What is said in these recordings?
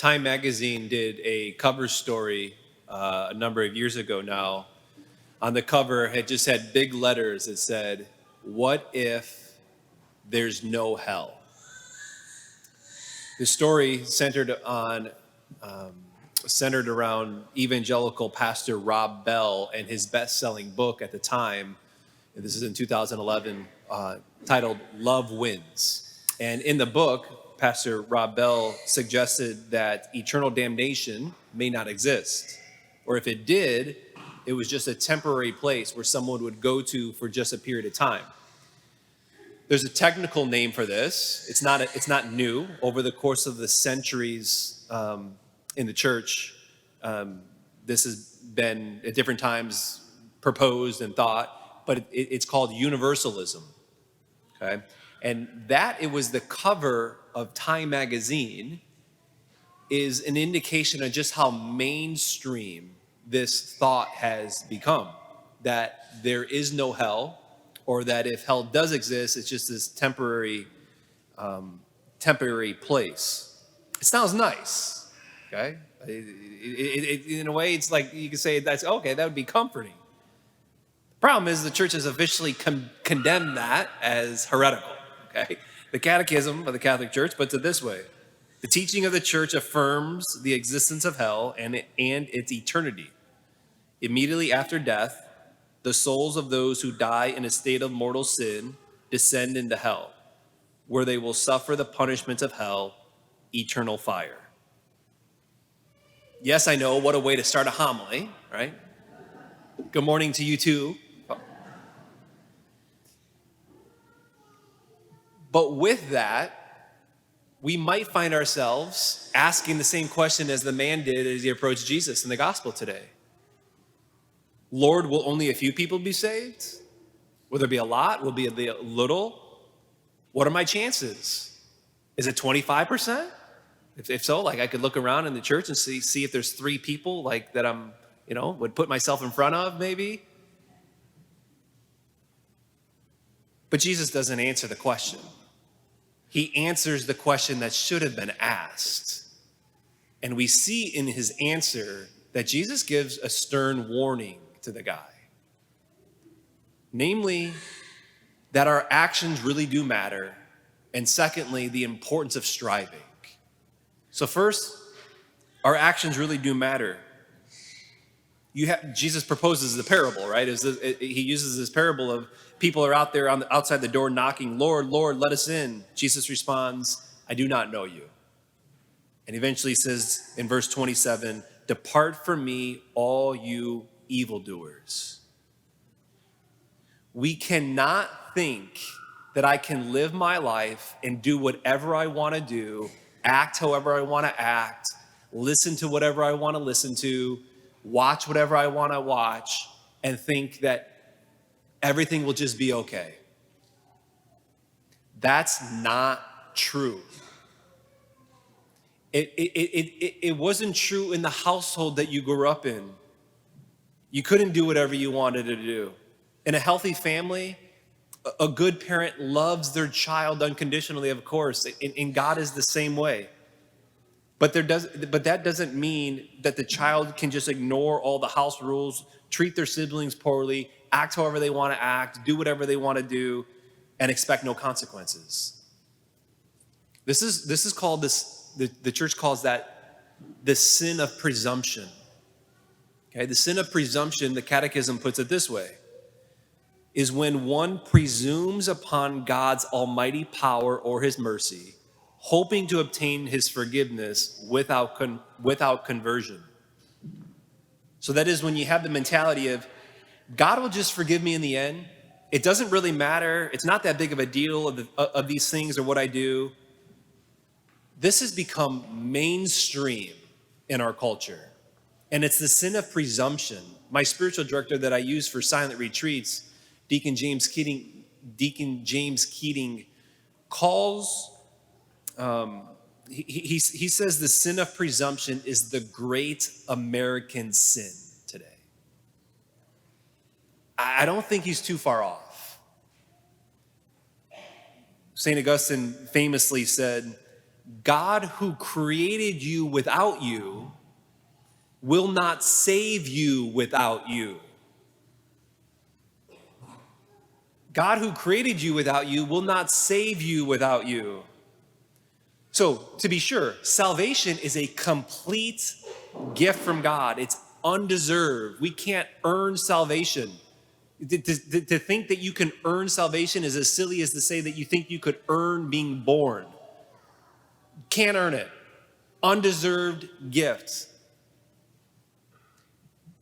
Time magazine did a cover story a number of years ago now. On the cover, it just had big letters that said, "What if there's no hell?" The story centered around evangelical pastor Rob Bell and his best-selling book at the time. This is in 2011, titled "Love Wins." And in the book, Pastor Rob Bell suggested that eternal damnation may not exist, or if it did, it was just a temporary place where someone would go to for just a period of time. There's a technical name for this. It's not new. Over the course of the centuries in the church, this has been at different times proposed and thought, but it's called universalism. Okay, and that it was the cover of Time magazine is an indication of just how mainstream this thought has become, that there is no hell, or that if hell does exist, it's just this temporary place. It sounds nice, okay? In a way, it's like you can say that's okay, that would be comforting. The problem is the church has officially condemned that as heretical, okay? The Catechism of the Catholic Church puts it this way: the teaching of the church affirms the existence of hell and its eternity. Immediately after death, the souls of those who die in a state of mortal sin descend into hell, where they will suffer the punishment of hell, eternal fire. Yes, I know, what a way to start a homily, right? Good morning to you too. But with that, we might find ourselves asking the same question as the man did as he approached Jesus in the gospel today. Lord, will only a few people be saved? Will there be a lot? Will there be a little? What are my chances? Is it 25%? If so, like I could look around in the church and see if there's 3 people like that I'm, would put myself in front of maybe. But Jesus doesn't answer the question. He answers the question that should have been asked. And we see in his answer that Jesus gives a stern warning to the guy. Namely, that our actions really do matter. And secondly, the importance of striving. So first, our actions really do matter. Jesus proposes the parable, right? He uses this parable of people are out there outside the door knocking, "Lord, Lord, let us in." Jesus responds, "I do not know you." And eventually says in verse 27, "Depart from me, all you evildoers." We cannot think that I can live my life and do whatever I want to do, act however I want to act, listen to whatever I want to listen to, watch whatever I want to watch, and think that everything will just be okay. That's not true. It wasn't true in the household that you grew up in. You couldn't do whatever you wanted to do. In a healthy family, a good parent loves their child unconditionally, of course, and God is the same way. But that doesn't mean that the child can just ignore all the house rules, treat their siblings poorly, act however they want to act, do whatever they want to do, and expect no consequences. This is called the church calls that the sin of presumption. Okay, the sin of presumption, the Catechism puts it this way, is when one presumes upon God's almighty power or his mercy, hoping to obtain his forgiveness without conversion. So that is when you have the mentality of, God will just forgive me in the end. It doesn't really matter. It's not that big of a deal of these things or what I do. This has become mainstream in our culture. And it's the sin of presumption. My spiritual director that I use for silent retreats, Deacon James Keating calls, he says the sin of presumption is the great American sin today. I don't think he's too far off. St. Augustine famously said, God who created you without you will not save you without you. God who created you without you will not save you without you. So, to be sure, salvation is a complete gift from God. It's undeserved. We can't earn salvation. To think that you can earn salvation is as silly as to say that you think you could earn being born. Can't earn it. Undeserved gifts.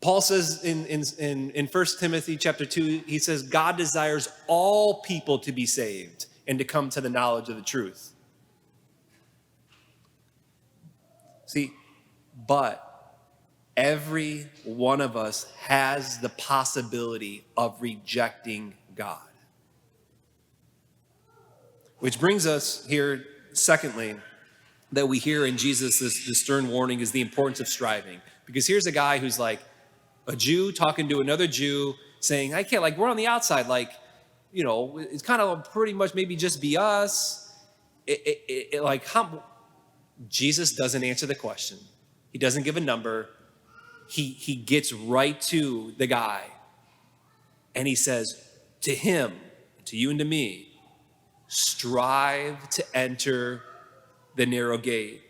Paul says in 1 Timothy chapter 2, he says, God desires all people to be saved and to come to the knowledge of the truth. See, but every one of us has the possibility of rejecting God. Which brings us here, secondly, that we hear in Jesus, this stern warning is the importance of striving. Because here's a guy who's like a Jew talking to another Jew saying, I can't, like, we're on the outside, like, you know, it's kind of pretty much maybe just be us. Jesus doesn't answer the question. He doesn't give a number. He gets right to the guy. And he says, to him, to you and to me, strive to enter the narrow gate.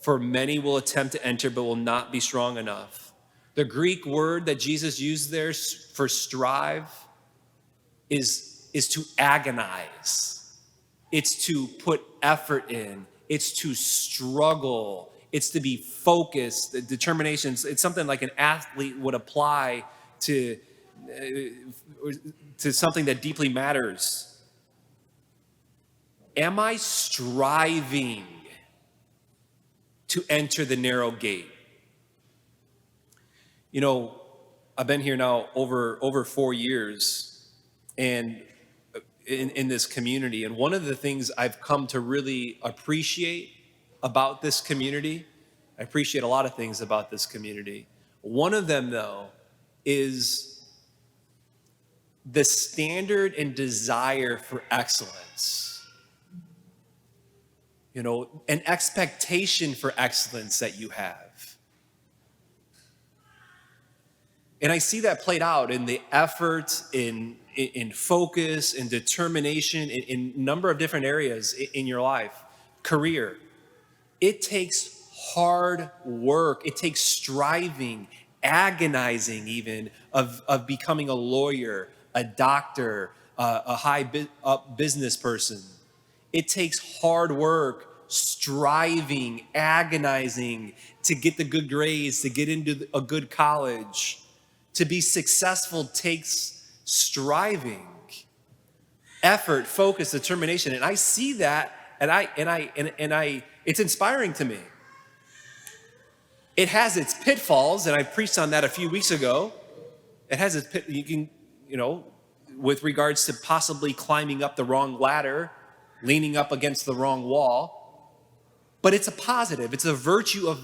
For many will attempt to enter, but will not be strong enough. The Greek word that Jesus used there for strive is to agonize. It's to put effort in. It's to struggle. It's to be focused. The determination. It's something like an athlete would apply to something that deeply matters. Am I striving to enter the narrow gate? You know, I've been here now over 4 years and in this community. And one of the things I've come to really appreciate about this community, I appreciate a lot of things about this community. One of them, though, is the standard and desire for excellence. You know, an expectation for excellence that you have. And I see that played out in the effort, in focus, in determination, in a number of different areas in your life. Career. It takes hard work. It takes striving, agonizing even, of becoming a lawyer, a doctor, a high-up business person. It takes hard work, striving, agonizing to get the good grades, to get into a good college. To be successful takes striving, effort, focus, determination. And I see that, and it's inspiring to me. It has its pitfalls, and I preached on that a few weeks ago. It has its with regards to possibly climbing up the wrong ladder, leaning up against the wrong wall. But it's a positive. It's a virtue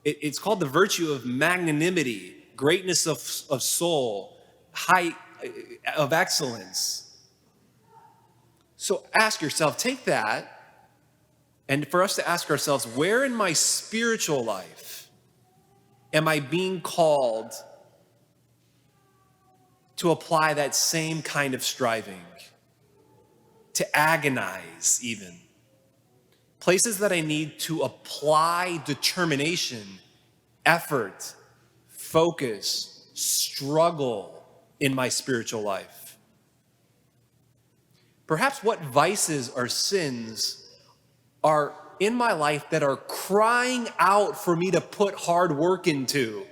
it's called the virtue of magnanimity. Greatness of soul, height of excellence. So ask yourself, take that, and for us to ask ourselves, where in my spiritual life am I being called to apply that same kind of striving, to agonize even? Places that I need to apply determination, effort, focus, struggle in my spiritual life. Perhaps what vices or sins are in my life that are crying out for me to put hard work into,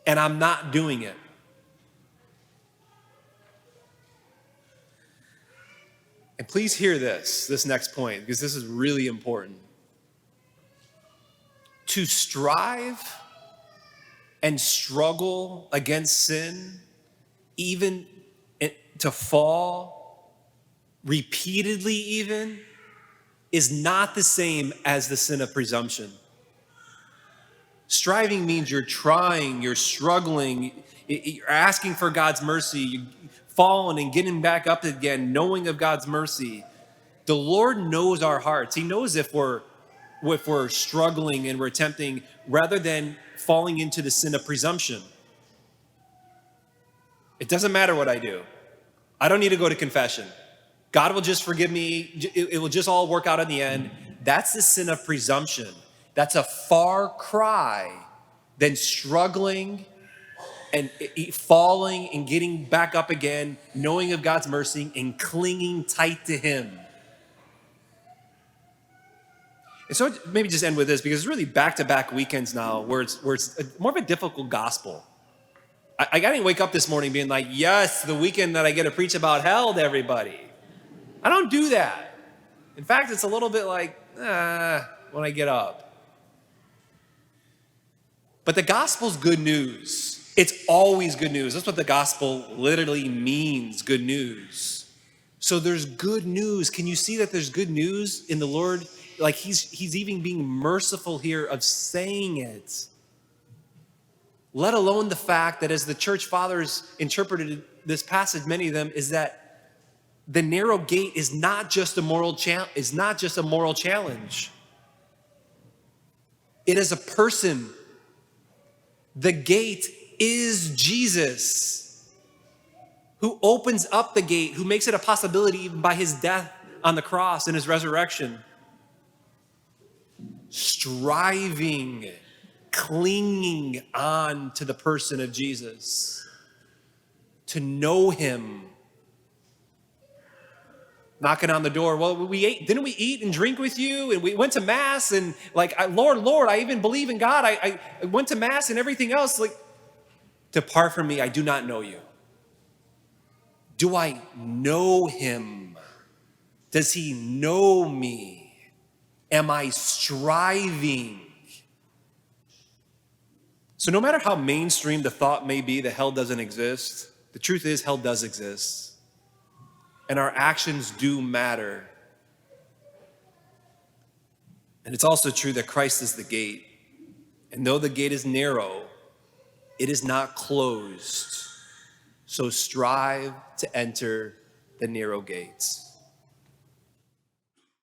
and I'm not doing it. And please hear this next point, because this is really important. To strive and struggle against sin, even to fall repeatedly even, is not the same as the sin of presumption. Striving means you're trying, you're struggling, you're asking for God's mercy, you're falling and getting back up again, knowing of God's mercy, The Lord knows our hearts. He knows if we're struggling and we're tempting, rather than falling into the sin of presumption. It doesn't matter what I do. I don't need to go to confession. God will just forgive me. It will just all work out in the end. That's the sin of presumption. That's a far cry than struggling and falling and getting back up again, knowing of God's mercy and clinging tight to him. And so maybe just end with this, because it's really back-to-back weekends now where it's more of a difficult gospel. I didn't wake up this morning being like, yes, the weekend that I get to preach about hell to everybody. I don't do that. In fact, it's a little bit like, when I get up. But the gospel's good news. It's always good news. That's what the gospel literally means, good news. So there's good news. Can you see that there's good news in the Lord? Like he's even being merciful here of saying it. Let alone the fact that as the church fathers interpreted this passage, many of them, is that the narrow gate is not just a moral challenge. It is a person. The gate is Jesus, who opens up the gate, who makes it a possibility even by his death on the cross and his resurrection. Striving, clinging on to the person of Jesus, to know him. Knocking on the door. Well, didn't we eat and drink with you? And we went to mass and Lord, I even believe in God. I went to mass and everything else. Like, depart from me, I do not know you. Do I know him? Does he know me? Am I striving? So no matter how mainstream the thought may be that hell doesn't exist, the truth is hell does exist. And our actions do matter. And it's also true that Christ is the gate. And though the gate is narrow, it is not closed. So strive to enter the narrow gates.